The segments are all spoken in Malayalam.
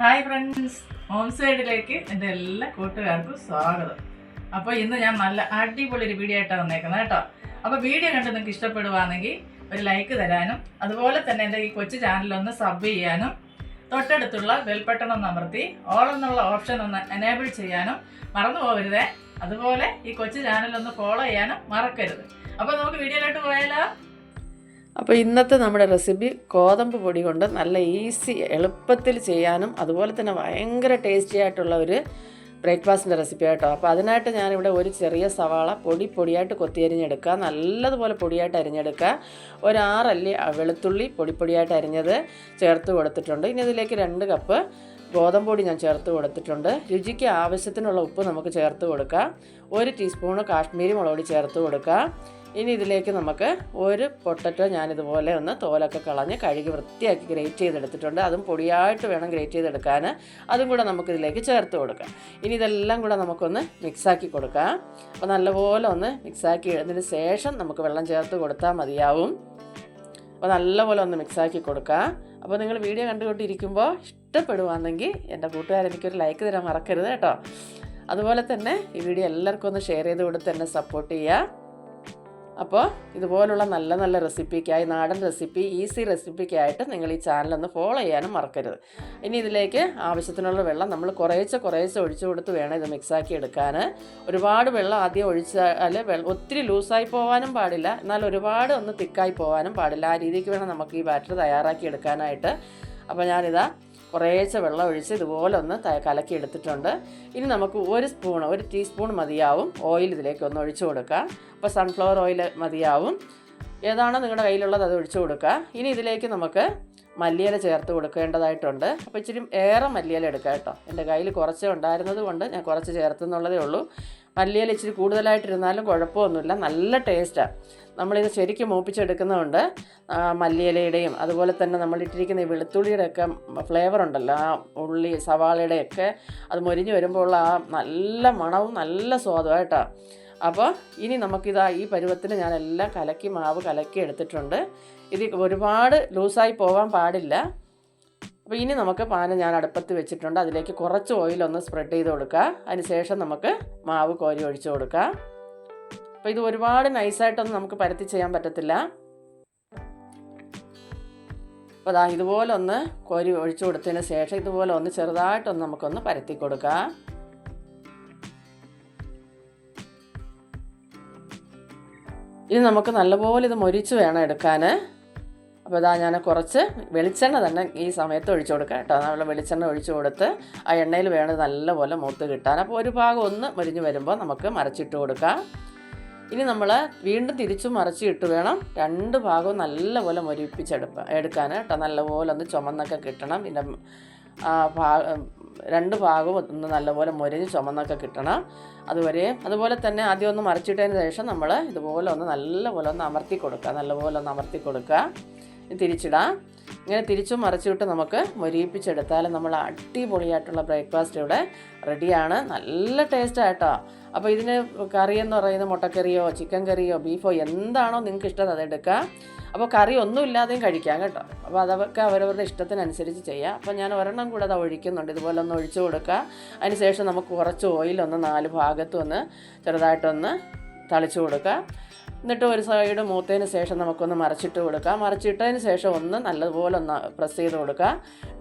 ഹായ് ഫ്രണ്ട്സ്, ഹോം സൈഡിലേക്ക് എൻ്റെ എല്ലാ കൂട്ടുകാർക്കും സ്വാഗതം. അപ്പോൾ ഇന്ന് ഞാൻ നല്ല അടിപൊളി ഒരു വീഡിയോ ആയിട്ടാണ് വന്നേക്കുന്നത് കേട്ടോ. അപ്പോൾ വീഡിയോ കണ്ട് നിങ്ങൾക്ക് ഇഷ്ടപ്പെടുവാണെങ്കിൽ ഒരു ലൈക്ക് തരാനും അതുപോലെ തന്നെ എൻ്റെ ഈ കൊച്ചു ചാനലൊന്ന് സബ് ചെയ്യാനും തൊട്ടടുത്തുള്ള ബെൽ ബട്ടൺ ഒന്ന് അമർത്തി ഓൾ എന്നുള്ള ഓപ്ഷൻ ഒന്ന് എനേബിൾ ചെയ്യാനും മറന്നു പോകരുതേ. അതുപോലെ ഈ കൊച്ചു ചാനലൊന്ന് ഫോളോ ചെയ്യാനും മറക്കരുത്. അപ്പോൾ നമുക്ക് വീഡിയോയിലോട്ട് പോയാലോ. അപ്പോൾ ഇന്നത്തെ നമ്മുടെ റെസിപ്പി ഗോതമ്പ് പൊടി കൊണ്ട് നല്ല ഈസി എളുപ്പത്തിൽ ചെയ്യാനും അതുപോലെ തന്നെ ഭയങ്കര ടേസ്റ്റി ആയിട്ടുള്ള ഒരു ബ്രേക്ക്ഫാസ്റ്റിൻ്റെ റെസിപ്പി ആയിട്ടോ. അപ്പോൾ അതിനായിട്ട് ഞാനിവിടെ ഒരു ചെറിയ സവാള പൊടിയായിട്ട് കൊത്തിയരിഞ്ഞെടുക്കുക, നല്ലതുപോലെ പൊടിയായിട്ട് അരിഞ്ഞെടുക്കുക. ഒരു 6 അല്ലി വെളുത്തുള്ളി പൊടിയായിട്ട് അരിഞ്ഞത് ചേർത്ത് കൊടുത്തിട്ടുണ്ട്. ഇനി ഇതിലേക്ക് 2 കപ്പ് ഗോതമ്പ് പൊടി ഞാൻ ചേർത്ത് കൊടുത്തിട്ടുണ്ട്. രുചിക്ക് ആവശ്യത്തിനുള്ള ഉപ്പ് നമുക്ക് ചേർത്ത് കൊടുക്കുക. 1 ടീസ്പൂണ് കാശ്മീരി മുളക് പൊടി ചേർത്ത് കൊടുക്കുക. ഇനി ഇതിലേക്ക് നമുക്ക് ഒരു പൊട്ടറ്റോ ഞാനിതുപോലെ ഒന്ന് തോലൊക്കെ കളഞ്ഞ് കഴുകി വൃത്തിയാക്കി ഗ്രേറ്റ് ചെയ്തെടുത്തിട്ടുണ്ട്. അതും പൊടിയായിട്ട് വേണം ഗ്രേറ്റ് ചെയ്തെടുക്കാൻ. അതും കൂടെ നമുക്കിതിലേക്ക് ചേർത്ത് കൊടുക്കാം. ഇനി ഇതെല്ലാം കൂടെ നമുക്കൊന്ന് മിക്സാക്കി കൊടുക്കാം. അപ്പോൾ നല്ലപോലെ ഒന്ന് മിക്സാക്കി ഇടുന്നതിന് ശേഷം നമുക്ക് വെള്ളം ചേർത്ത് കൊടുത്താൽ മതിയാവും. അപ്പോൾ നല്ലപോലെ ഒന്ന് മിക്സാക്കി കൊടുക്കാം. അപ്പോൾ നിങ്ങൾ വീഡിയോ കണ്ടുകൊണ്ടിരിക്കുമ്പോൾ ഇഷ്ടപ്പെടുവാണെങ്കിൽ എൻ്റെ കൂട്ടുകാരെനിക്കൊരു ലൈക്ക് തരാൻ മറക്കരുത് കേട്ടോ. അതുപോലെ തന്നെ ഈ വീഡിയോ എല്ലാവർക്കും ഒന്ന് ഷെയർ ചെയ്ത് കൊടുത്ത് എന്നെ സപ്പോർട്ട് ചെയ്യുക. അപ്പോൾ ഇതുപോലുള്ള നല്ല റെസിപ്പിക്കായി, നാടൻ റെസിപ്പി, ഈസി റെസിപ്പിക്കായിട്ട് നിങ്ങൾ ഈ ചാനലൊന്ന് ഫോളോ ചെയ്യാനും മറക്കരുത്. ഇനി ഇതിലേക്ക് ആവശ്യത്തിനുള്ള വെള്ളം നമ്മൾ കുറേശ്ശെ ഒഴിച്ചു കൊടുത്ത് വേണം ഇത് മിക്സാക്കി എടുക്കാൻ. ഒരുപാട് വെള്ളം ആദ്യം ഒഴിച്ചാൽ ഒത്തിരി ലൂസായി പോകാനും പാടില്ല, എന്നാൽ ഒരുപാട് ഒന്ന് തിക്കായി പോകാനും പാടില്ല. ആ രീതിക്ക് വേണം നമുക്ക് ഈ ബാറ്റർ തയ്യാറാക്കി എടുക്കാനായിട്ട്. അപ്പോൾ ഞാനിതാ കുറേശ്ശെ വെള്ളം ഒഴിച്ച് ഇതുപോലെ ഒന്ന് കലക്കി എടുത്തിട്ടുണ്ട്. ഇനി നമുക്ക് ഒരു ടീസ്പൂൺ മതിയാവും ഓയിൽ ഇതിലേക്ക് ഒന്ന് ഒഴിച്ചു കൊടുക്കുക. അപ്പോൾ സൺഫ്ലവർ ഓയിൽ മതിയാവും. ഏതാണോ നിങ്ങളുടെ കയ്യിലുള്ളത് അത് ഒഴിച്ചു കൊടുക്കുക. ഇനി ഇതിലേക്ക് നമുക്ക് മല്ലിയില ചേർത്ത് കൊടുക്കേണ്ടതായിട്ടുണ്ട്. അപ്പോൾ ഇച്ചിരി ഏറെ മല്ലിയില എടുക്കുക കേട്ടോ. എൻ്റെ കയ്യിൽ കുറച്ച് ഉണ്ടായിരുന്നത് കൊണ്ട് ഞാൻ കുറച്ച് ചേർത്തെന്നുള്ളതേ ഉള്ളൂ. മല്ലിയില ഇച്ചിരി കൂടുതലായിട്ടിരുന്നാലും കുഴപ്പമൊന്നുമില്ല, നല്ല ടേസ്റ്റാണ്. നമ്മളിത് ശരിക്കും മൂപ്പിച്ചെടുക്കുന്നതുകൊണ്ട് മല്ലിയിലയുടെയും അതുപോലെ തന്നെ നമ്മളിട്ടിരിക്കുന്ന ഈ വെളുത്തുള്ളിയുടെ ഒക്കെ ഫ്ലേവർ ഉണ്ടല്ലോ, ആ ഉള്ളി സവാളയുടെയൊക്കെ അത് മൊരിഞ്ഞ് വരുമ്പോൾ ആ നല്ല മണവും നല്ല സ്വാദുമായിട്ടോ. അപ്പോൾ ഇനി നമുക്കിതാ ഈ പരുവത്തിന് ഞാനെല്ലാം മാവ് കലക്കി എടുത്തിട്ടുണ്ട്. ഇത് ഒരുപാട് ലൂസായി പോകാൻ പാടില്ല. അപ്പോൾ ഇനി നമുക്ക് പാന് ഞാൻ അടുപ്പത്ത് വെച്ചിട്ടുണ്ട്. അതിലേക്ക് കുറച്ച് ഓയിലൊന്ന് സ്പ്രെഡ് ചെയ്ത് കൊടുക്കുക. അതിന് ശേഷം നമുക്ക് മാവ് കോരി ഒഴിച്ച് കൊടുക്കുക. അപ്പോൾ ഇത് ഒരുപാട് നൈസായിട്ടൊന്നും നമുക്ക് പരത്തി ചെയ്യാൻ പറ്റത്തില്ല. അപ്പോൾ അതാ ഇതുപോലെ ഒന്ന് കോരി ഒഴിച്ചു കൊടുത്തതിന് ശേഷം ഇതുപോലെ ഒന്ന് ചെറുതായിട്ടൊന്ന് നമുക്കൊന്ന് പരത്തി കൊടുക്കാം. ഇനി നമുക്ക് നല്ലപോലെ ഇത് മൊരിച്ച് വേണം എടുക്കാൻ. അപ്പോൾ ഇതാ ഞാൻ കുറച്ച് വെളിച്ചെണ്ണ തന്നെ ഈ സമയത്ത് ഒഴിച്ചു കൊടുക്കാം കേട്ടോ. നമ്മൾ വെളിച്ചെണ്ണ ഒഴിച്ചു കൊടുത്ത് ആ എണ്ണയിൽ വേണം നല്ലപോലെ മൂത്ത് കിട്ടാൻ. അപ്പോൾ ഒരു ഭാഗം ഒന്ന് മൊരിഞ്ഞ് വരുമ്പോൾ നമുക്ക് മറിച്ചിട്ട് കൊടുക്കാം. ഇനി നമ്മൾ വീണ്ടും തിരിച്ചും മറിച്ചിട്ട് വേണം 2 ഭാഗവും നല്ലപോലെ എടുക്കാൻ കേട്ടോ. നല്ലപോലെ ഒന്ന് ചുമന്നൊക്കെ കിട്ടണം. പിന്നെ 2 ഭാഗവും ഒന്ന് നല്ലപോലെ മൊരിഞ്ഞ് ചുമന്നൊക്കെ കിട്ടണം. അതുപോലെ തന്നെ ആദ്യം ഒന്ന് മറിച്ചിട്ടതിന് ശേഷം നമ്മൾ ഇതുപോലെ ഒന്ന് നല്ലപോലെ ഒന്ന് അമർത്തി കൊടുക്കുക. തിരിച്ചിടാം. ഇങ്ങനെ തിരിച്ചും മറിച്ചിട്ട് നമുക്ക് മൊരിയിപ്പിച്ചെടുത്താൽ നമ്മൾ അടിപൊളിയായിട്ടുള്ള ബ്രേക്ക്ഫാസ്റ്റ് ഇവിടെ റെഡിയാണ്. നല്ല ടേസ്റ്റായിട്ടോ. അപ്പോൾ ഇതിന് കറിയെന്ന് പറയുന്നത് മുട്ടക്കറിയോ ചിക്കൻ കറിയോ ബീഫോ എന്താണോ നിങ്ങൾക്ക് ഇഷ്ടം അതെടുക്കാം. അപ്പോൾ കറി ഒന്നും ഇല്ലാതെയും കഴിക്കാം കേട്ടോ. അപ്പോൾ അതൊക്കെ അവരവരുടെ ഇഷ്ടത്തിനനുസരിച്ച് ചെയ്യാം. അപ്പോൾ ഞാൻ ഒരെണ്ണം കൂടെ അത് ഒഴിക്കുന്നുണ്ട്. ഇതുപോലെ ഒന്ന് ഒഴിച്ചു കൊടുക്കുക. അതിന് ശേഷം നമുക്ക് കുറച്ച് ഓയിലൊന്ന് 4 ഭാഗത്തും ഒന്ന് ചെറുതായിട്ടൊന്ന് തളിച്ചു കൊടുക്കുക. എന്നിട്ട് ഒരു സൈഡ് മൂത്തതിന് ശേഷം നമുക്കൊന്ന് മറിച്ചിട്ട് കൊടുക്കാം. മറിച്ചിട്ടതിന് ശേഷം ഒന്ന് നല്ലപോലെ ഒന്ന് പ്രസ് ചെയ്ത് കൊടുക്കുക.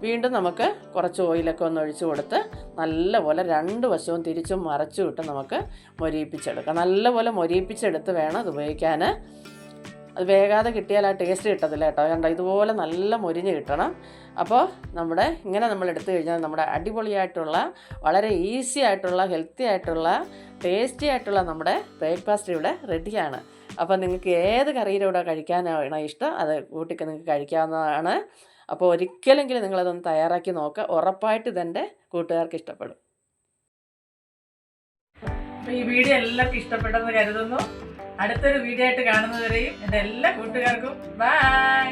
വീണ്ടും നമുക്ക് കുറച്ച് ഓയിലൊക്കെ ഒന്ന് ഒഴിച്ചു കൊടുത്ത് നല്ലപോലെ 2 വശവും തിരിച്ചും മറച്ചു വിട്ട് നമുക്ക് മൊരിയിപ്പിച്ചെടുക്കാം. നല്ലപോലെ മൊരിയിപ്പിച്ചെടുത്ത് വേണം അത് ഉപയോഗിക്കാൻ. അത് വേഗാതെ കിട്ടിയാൽ ആ ടേസ്റ്റ് കിട്ടത്തില്ല കേട്ടോ. കണ്ടോ, ഇതുപോലെ നല്ല മൊരിഞ്ഞ് കിട്ടണം. അപ്പോൾ ഇങ്ങനെ നമ്മൾ എടുത്തു കഴിഞ്ഞാൽ നമ്മുടെ അടിപൊളിയായിട്ടുള്ള വളരെ ഈസി ആയിട്ടുള്ള ഹെൽത്തി ആയിട്ടുള്ള ടേസ്റ്റി ആയിട്ടുള്ള നമ്മുടെ ബ്രേക്ക്ഫാസ്റ്റ് ഇവിടെ റെഡിയാണ്. അപ്പോൾ നിങ്ങൾക്ക് ഏത് കറിയുടെ കൂടെ കഴിക്കാനാണ് ഇഷ്ടം അത് കൂട്ടിക്ക് നിങ്ങൾക്ക് കഴിക്കാവുന്നതാണ്. അപ്പോൾ ഒരിക്കലെങ്കിലും നിങ്ങളതൊന്ന് തയ്യാറാക്കി നോക്കുക. ഉറപ്പായിട്ട് ഇതെൻ്റെ കൂട്ടുകാർക്ക് ഇഷ്ടപ്പെടും. അപ്പോൾ ഈ വീഡിയോ എല്ലാവർക്കും ഇഷ്ടപ്പെട്ടെന്ന് കരുതുന്നു. അടുത്തൊരു വീഡിയോ ആയിട്ട് കാണുന്നതുവരെയും എൻ്റെ എല്ലാ കൂട്ടുകാർക്കും ബൈ.